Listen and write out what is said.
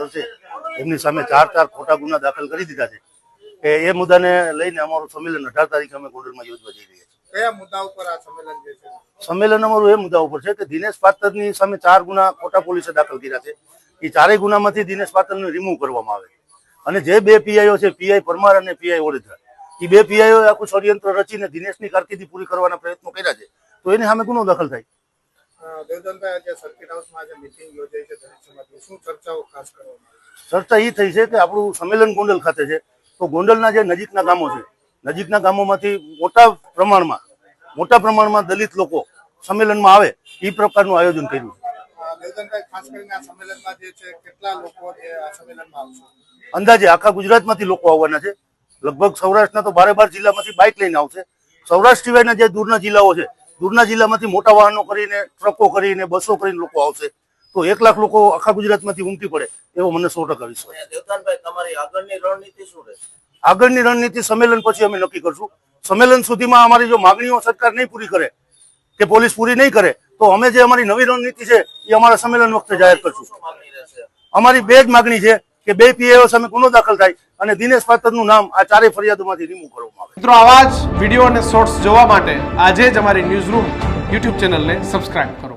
પાત્ર છે એમની સામે 4 ખોટા ગુના દાખલ કરી દીધા છે કે એ મુદ્દાને લઈને અમારું સંમેલન 18 તારીખે અમે ગોંડલમાં યોજવા જઈ રહ્યા છીએ। કયા મુદ્દા ઉપર આ સંમેલન છે? સંમેલન અમારું એ મુદ્દા ઉપર છે કે દિનેશ પાત્રની સામે 4 ગુના ખોટા પોલીસે દાખલ કર્યા છે। એ 4 ગુનામાંથી દિનેશ પાત્રને રિમૂવ કરવામાં આવે અને જે 2 પીઆઈઓ છે, પીઆઈ પરમાર અને પીઆઈ ઓડેદરા, એ 2 પીઆઈઓ આખું ષડયંત્ર રચીને દિનેશની કારકિર્દી પૂરી કરવાના પ્રયત્નો કર્યા છે, તો એની સામે ગુનો દાખલ થાય। દેવધનભાઈ, આજે સર્કિટ હાઉસમાં આજે મીટિંગ યોજાઈ છે ધનેશ્વરમાંથી, શું ચર્ચાઓ ખાસ કરવામાં આવી? ચર્ચા એ થઈ છે કે આપણું સંમેલન ગોંડલ ખાતે છે, તો ગોંડલના જે નજીકના ગામો છે, નજીકના ગામોમાંથી મોટા પ્રમાણમાં દલિત લોકો સંમેલનમાં આવે એ પ્રકારનું આયોજન કર્યું છે। દેવધનભાઈ, ખાસ કરીને આ સંમેલનમાં જે છે કેટલા લોકો આ સંમેલનમાં આવશે? અંદાજે આખા ગુજરાતમાંથી લોકો આવવાના છે। લગભગ સૌરાષ્ટ્રના તો 12 જિલ્લામાંથી બાઇક લઈને આવશે। સૌરાષ્ટ્ર સિવાયના જે દૂરના જિલ્લાઓ છે, દૂરના જિલ્લામાંથી મોટા વાહનો કરીને, ટ્રકો કરીને, બસો કરીને લોકો આવશે, તો 1 લાખ લોકો આખા ગુજરાતમાંથી ઉમટી પડે એવો મને 100% વિશ્વાસ છે। દેવધનભાઈ, તમારી આગળની રણનીતિ શું રહેશે? આગળની રણનીતિ સંમેલન પછી અમે નક્કી કરશું। સંમેલન સુધીમાં અમારી જો માગણીઓ સરકાર નહીં પૂરી કરે કે પોલીસ પૂરી નહીં કરે તો અમે જે અમારી નવી રણનીતિ છે એ અમારા સંમેલન વખતે જાહેર કરશું। અમારી 2 જ માગણી છે કે 2 પીઆઈઓ સામે ગુનો દાખલ થાય અને દિનેશ પાત્રનું નામ આ 4 ફરિયાદોમાંથી રિમૂવ કરવામાં આવે। મિત્રો, આવા જ વિડીયો અને શોર્ટ્સ જોવા માટે આજે જ અમારી ન્યૂઝ રૂમ યુટ્યુબ ચેનલને સબસ્ક્રાઇબ કરો।